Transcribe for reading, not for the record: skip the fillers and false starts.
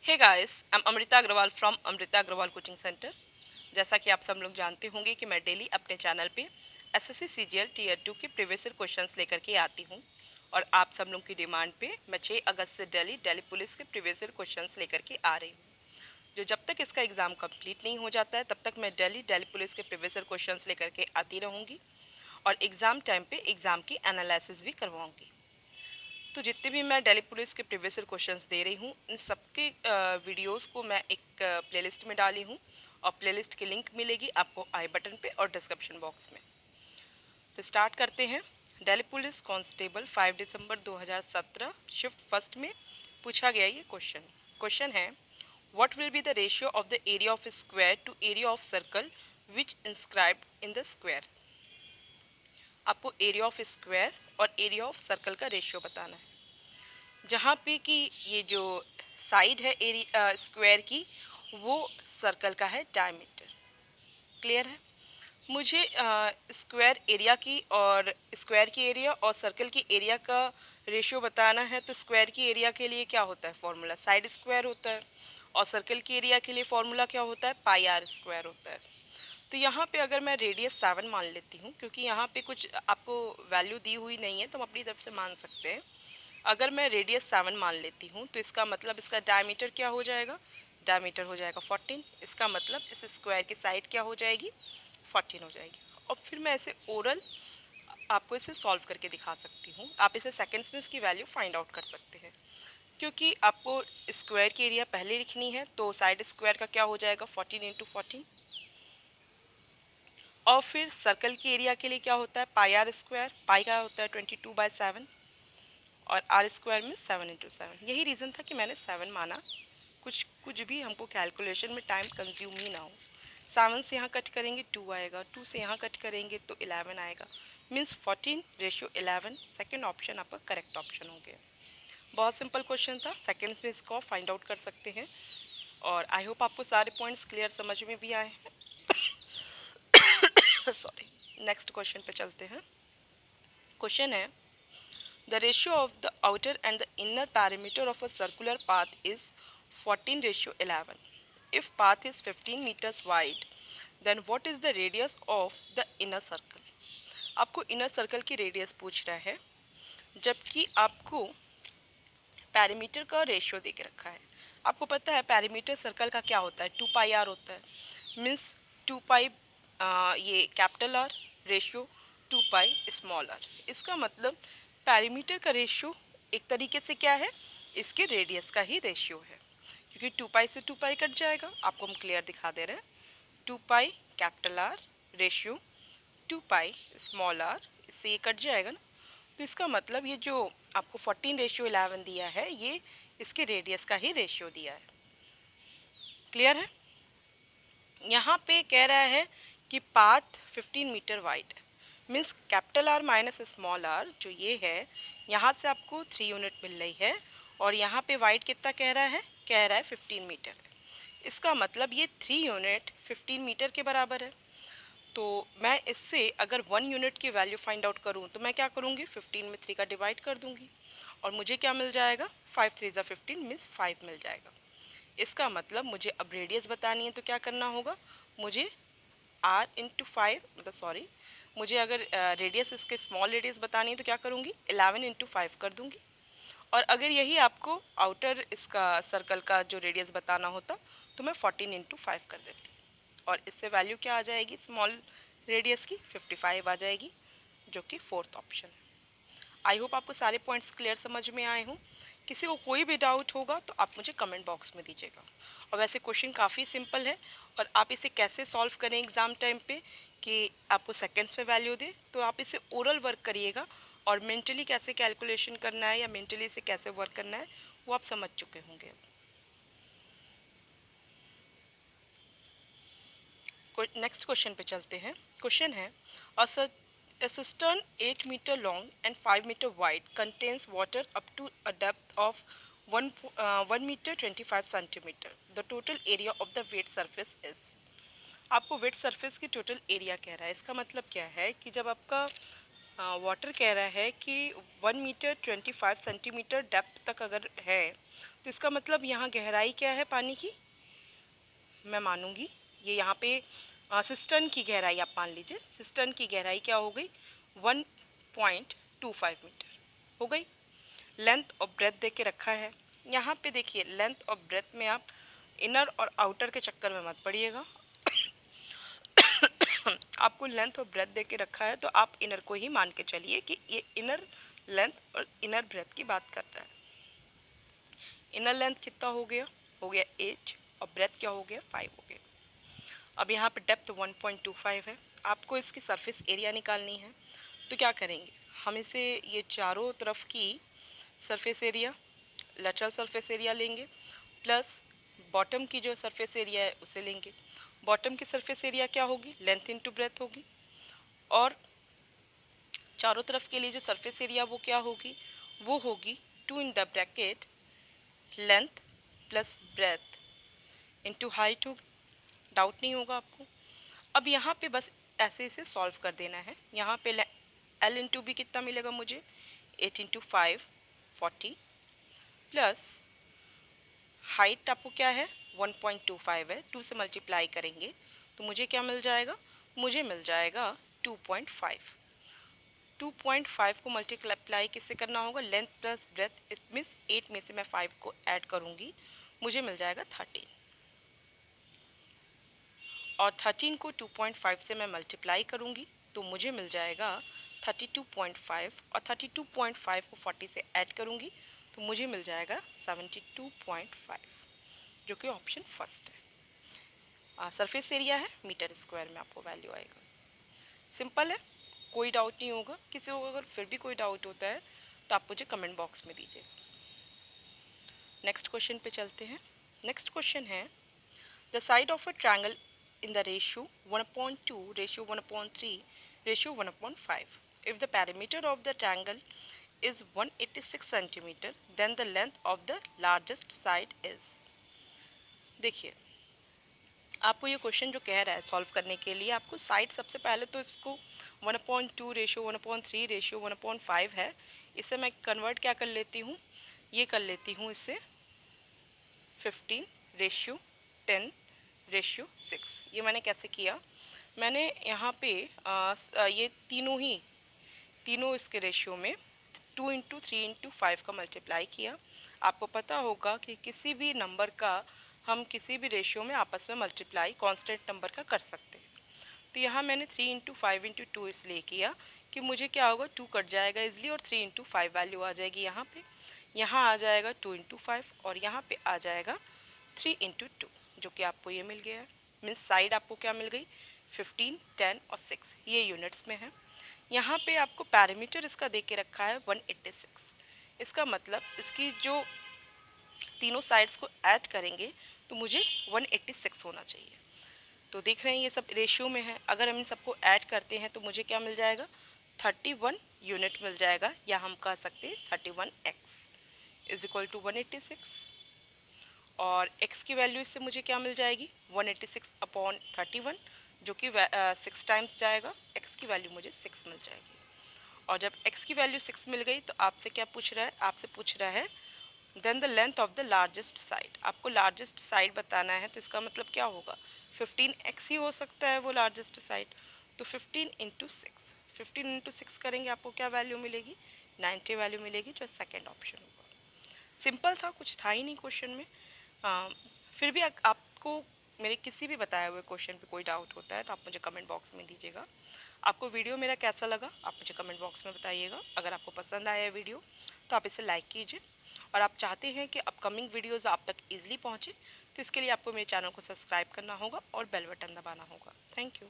Hey guys, I am Amrita Agarwal from Amrita Agarwal coaching centre. जैसा कि आप सब लोग जानते होंगे कि मैं डेली अपने चैनल पे एसएससी सीजीएल टीयर 2 के प्रीवियस ईयर क्वेश्चंस लेकर के आती हूँ। और आप सब लोग की डिमांड पे मैं 6 अगस्त से दिल्ली पुलिस के प्रीवियस ईयर क्वेश्चंस लेकर के आ रही हूँ। जो जब तक इसका एग्ज़ाम कंप्लीट नहीं हो जाता है तब तक मैं दिल्ली पुलिस के प्रीवियस ईयर क्वेश्चंस लेकर के आती रहूँगी और एग्ज़ाम टाइम पे एग्ज़ाम की एनालिसिस भी करवाऊँगी। तो जितने भी मैं दिल्ली पुलिस के प्रीवियस ईयर क्वेश्चंस दे रही हूँ इन सबके वीडियोस को मैं एक प्लेलिस्ट में डाली हूँ और प्लेलिस्ट की लिंक मिलेगी आपको आई बटन पे और डिस्क्रिप्शन बॉक्स में। तो स्टार्ट करते हैं। दिल्ली पुलिस कांस्टेबल 5 दिसंबर 2017 शिफ्ट फर्स्ट में पूछा गया ये क्वेश्चन। क्वेश्चन है, what will be the ratio of the area of square to area of circle which inscribed in the square. आपको एरिया ऑफ स्क्वायर और एरिया ऑफ सर्कल का ratio बताना है। जहाँ पे कि ये जो साइड है एरिया स्क्वायर की वो सर्कल का है डायमीटर। क्लियर है। मुझे स्क्वायर एरिया की और स्क्वायर की एरिया और सर्कल की एरिया का रेशियो बताना है। तो स्क्वायर की एरिया के लिए क्या होता है फॉर्मूला, साइड स्क्वायर होता है। और सर्कल की एरिया के लिए फॉर्मूला क्या होता है, पाई आर स्क्वायर होता है। तो यहाँ पे अगर मैं रेडियस 7 मान लेती हूँ, क्योंकि यहाँ पे कुछ आपको वैल्यू दी हुई नहीं है तो हम अपनी तरफ से मान सकते हैं। अगर मैं रेडियस 7 मान लेती हूँ तो इसका मतलब इसका डायमीटर क्या हो जाएगा, डायमीटर हो जाएगा 14। इसका मतलब इस स्क्वायर की साइड क्या हो जाएगी, 14 हो जाएगी। और फिर मैं ऐसे ओरल आपको इसे सॉल्व करके दिखा सकती हूँ। आप इसे सेकेंड्स में इसकी वैल्यू फाइंड आउट कर सकते हैं। क्योंकि आपको स्क्वायर की एरिया पहले लिखनी है तो साइड स्क्वायर का क्या हो जाएगा 14 इंटू 14। और फिर सर्कल की एरिया के लिए क्या होता है, पाई आर स्क्वायर, पाई का होता है 22/7 और आर स्क्वायर में 7 इंटू 7। यही रीज़न था कि मैंने 7 माना। कुछ भी हमको कैलकुलेशन में टाइम कंज्यूम ही ना हो। 7 से यहाँ कट करेंगे 2 आएगा, 2 से यहाँ कट करेंगे तो 11 आएगा। मीन्स 14:11। सेकेंड ऑप्शन आपका करेक्ट ऑप्शन हो गया। बहुत सिंपल क्वेश्चन था, सेकेंड्स में इसको फाइंड आउट कर सकते हैं। और आई होप आपको सारे पॉइंट्स क्लियर समझ में भी आए हैं। सॉरी। नेक्स्ट क्वेश्चन पे चलते हैं। क्वेश्चन है, the ratio of the outer and the inner perimeter of a circular path is 14:11. If path is 15 meters wide, then what is the radius of the inner circle? आपको inner circle की radius पूछ रहा है, जबकि आपको perimeter का ratio दे के रखा है। आपको पता है पैरीमीटर सर्कल का क्या होता है, 2πr होता है। मीन्स 2π ये capital R ratio 2π small R. इसका मतलब पैरीमीटर का रेशियो एक तरीके से क्या है, इसके रेडियस का ही रेशियो है। क्योंकि 2π से 2π कट जाएगा, आपको हम क्लियर दिखा दे रहे हैं। 2π capital R ratio 2π small R, इससे ये कट जाएगा ना। तो इसका मतलब ये जो आपको 14:11 दिया है ये इसके रेडियस का ही रेशियो दिया है। क्लियर है। यहाँ पे कह रहा है कि पाथ 15 मीटर वाइड है। Means capital R minus small R जो ये है, यहाँ से आपको 3 यूनिट मिल रही है और यहाँ पे वाइड कितना कह रहा है, कह रहा है 15 मीटर है। इसका मतलब ये 3 यूनिट 15 मीटर के बराबर है। तो मैं इससे अगर 1 यूनिट की वैल्यू फाइंड आउट करूँ तो मैं क्या करूँगी, 15 में 3 का डिवाइड कर दूँगी और मुझे क्या मिल जाएगा, 5 3 15 मीन्स 5 मिल जाएगा। इसका मतलब मुझे अब रेडियस बतानी है तो क्या करना होगा, मुझे r इंटू 5 मतलब सॉरी, मुझे अगर रेडियस इसके स्मॉल रेडियस बतानी है तो क्या करूँगी, 11 इंटू 5 कर दूँगी। और अगर यही आपको आउटर इसका सर्कल का जो रेडियस बताना होता तो मैं 14 इंटू 5 कर देती और इससे वैल्यू क्या आ जाएगी स्मॉल रेडियस की, 55 आ जाएगी, जो कि फोर्थ ऑप्शन है। आई होप आपको सारे पॉइंट्स क्लियर समझ में आए हों। किसी को कोई भी डाउट होगा तो आप मुझे कमेंट बॉक्स में दीजिएगा। और वैसे क्वेश्चन काफ़ी सिंपल है और आप इसे कैसे सॉल्व करें एग्ज़ाम टाइम पे कि आपको सेकेंड्स में वैल्यू दे, तो आप इसे ओरल वर्क करिएगा और मेंटली कैसे कैलकुलेशन करना है या मेंटली इसे कैसे वर्क करना है वो आप समझ चुके होंगे। नेक्स्ट क्वेश्चन पे चलते हैं। क्वेश्चन है, a cistern 8 meter long and 5 meter wide contains water up to a depth of 1 meter 25 centimeter. The total area of the wet surface is। आपको वेट सरफेस की टोटल एरिया कह रहा है। इसका मतलब क्या है कि जब आपका वाटर कह रहा है कि 1 मीटर 25 सेंटीमीटर डेप्थ तक अगर है तो इसका मतलब यहाँ गहराई क्या है पानी की, मैं मानूंगी ये यहाँ पे सिस्टर्न की गहराई आप मान लीजिए, सिस्टर्न की गहराई क्या हो गई 1.25 मीटर हो गई। लेंथ और ब्रेथ दे के रखा है, यहाँ पे देखिए लेंथ और ब्रेथ में आप इनर और आउटर के चक्कर में मत पड़िएगा। आपको लेंथ और ब्रेथ दे के रखा है तो आप इनर को ही मान के चलिए कि ये इनर लेंथ और इनर ब्रेथ की बात कर रहा है। इनर लेंथ कितना हो गया 8 और ब्रेथ क्या हो गया 5 हो गया। अब यहाँ पे डेप्थ 1.25 है, आपको इसकी सरफेस एरिया निकालनी है तो क्या करेंगे, हम इसे ये चारों तरफ की surface area, lateral surface area लेंगे प्लस बॉटम की जो सरफेस एरिया है उसे लेंगे। बॉटम की सरफेस एरिया क्या होगी, लेंथ इनटू ब्रेथ होगी, और चारों तरफ के लिए जो सरफेस एरिया वो क्या होगी, वो होगी 2 in the bracket length plus breadth into height होगी। डाउट नहीं होगा आपको। अब यहाँ पे बस ऐसे इसे सॉल्व कर देना है। यहाँ पे एल इंटू बी कितना मिलेगा मुझे 8 इंटू 5 40 प्लस हाइट आपको क्या है 1.25 है, 2 से मल्टीप्लाई करेंगे तो मुझे क्या मिल जाएगा, मुझे मिल जाएगा 2.5। 2.5 को मल्टीप्लाई किससे करना होगा, length plus breadth, it means 8 में से मैं 5 को ऐड करूँगी, मुझे मिल जाएगा 13, और 13 को 2.5 से मैं मल्टीप्लाई करूँगी तो मुझे मिल जाएगा 32.5, और 32.5 को 40 से ऐड करूँगी तो मुझे मिल जाएगा 72.5, जो कि ऑप्शन फर्स्ट है। सरफेस एरिया है मीटर स्क्वायर में आपको वैल्यू आएगा। सिंपल है, कोई डाउट नहीं होगा। किसी को अगर फिर भी कोई डाउट होता है तो आप मुझे कमेंट बॉक्स में दीजिए। नेक्स्ट क्वेश्चन पे चलते हैं। नेक्स्ट क्वेश्चन है the side of a triangle in the ratio 1/2, ratio 1/3, ratio 1/5. If the perimeter of the triangle is 186 centimeter, then the length of the largest side is। देखिए आपको ये question जो कह रहा है सॉल्व करने के लिए आपको साइड सबसे पहले तो इसको 1/2 रेशियो 1/3 रेशियो 1/5 है, इसे मैं कन्वर्ट क्या कर लेती हूँ, ये कर लेती हूँ इससे 15 रेशियो 10 रेशियो 6। ये मैंने कैसे किया, मैंने यहाँ पे ये तीनों इसके रेशियो में 2 इंटू 3 इंटू 5 का मल्टीप्लाई किया। आपको पता होगा कि किसी भी नंबर का हम किसी भी रेशियो में आपस में मल्टीप्लाई कांस्टेंट नंबर का कर सकते हैं। तो यहाँ मैंने 3 इंटू 5 इंटू 2 इसलिए किया कि मुझे क्या होगा 2 कट जाएगा इजली और 3 इंटू 5 वैल्यू आ जाएगी यहाँ पे, यहाँ आ जाएगा 2 इंटू 5 और यहाँ पे आ जाएगा 3 इंटू 2, जो कि आपको ये मिल गया है। मीन्स साइड आपको क्या मिल गई 15 10 और 6, ये यूनिट्स में है। यहाँ पे आपको पैरामीटर इसका दे के रखा है 186, इसका मतलब इसकी जो तीनों साइड्स को ऐड करेंगे तो मुझे 186 होना चाहिए। तो देख रहे हैं ये सब रेशियो में है, अगर हम इन सबको ऐड करते हैं तो मुझे क्या मिल जाएगा 31 यूनिट मिल जाएगा, या हम कह सकते हैं 31x इज इक्वल टू 186, और x की वैल्यू इससे मुझे क्या मिल जाएगी 186 अपॉन 31, जो कि 6 टाइम्स जाएगा, x की वैल्यू मुझे 6 मिल जाएगी। और जब x की वैल्यू 6 मिल गई तो आपसे क्या पूछ रहा है, आपसे पूछ रहा है then the length of the largest side. आपको लार्जेस्ट साइड बताना है तो इसका मतलब क्या होगा 15x ही हो सकता है वो लार्जेस्ट साइड। तो 15 इंटू 6, 15 इंटू 6 करेंगे आपको क्या वैल्यू मिलेगी 90 वैल्यू मिलेगी, जो सेकेंड ऑप्शन होगा। सिंपल था, कुछ था ही नहीं क्वेश्चन में। फिर भी आपको मेरे किसी भी बताए हुए क्वेश्चन पे कोई डाउट होता है तो आप मुझे कमेंट बॉक्स में दीजिएगा। आपको वीडियो मेरा कैसा लगा आप मुझे कमेंट बॉक्स में बताइएगा। अगर आपको पसंद आया वीडियो तो आप इसे लाइक कीजिए, और आप चाहते हैं कि अपकमिंग वीडियोज़ आप तक ईजिली पहुँचे तो इसके लिए आपको मेरे चैनल को सब्सक्राइब करना होगा और बेल बटन दबाना होगा। Thank you.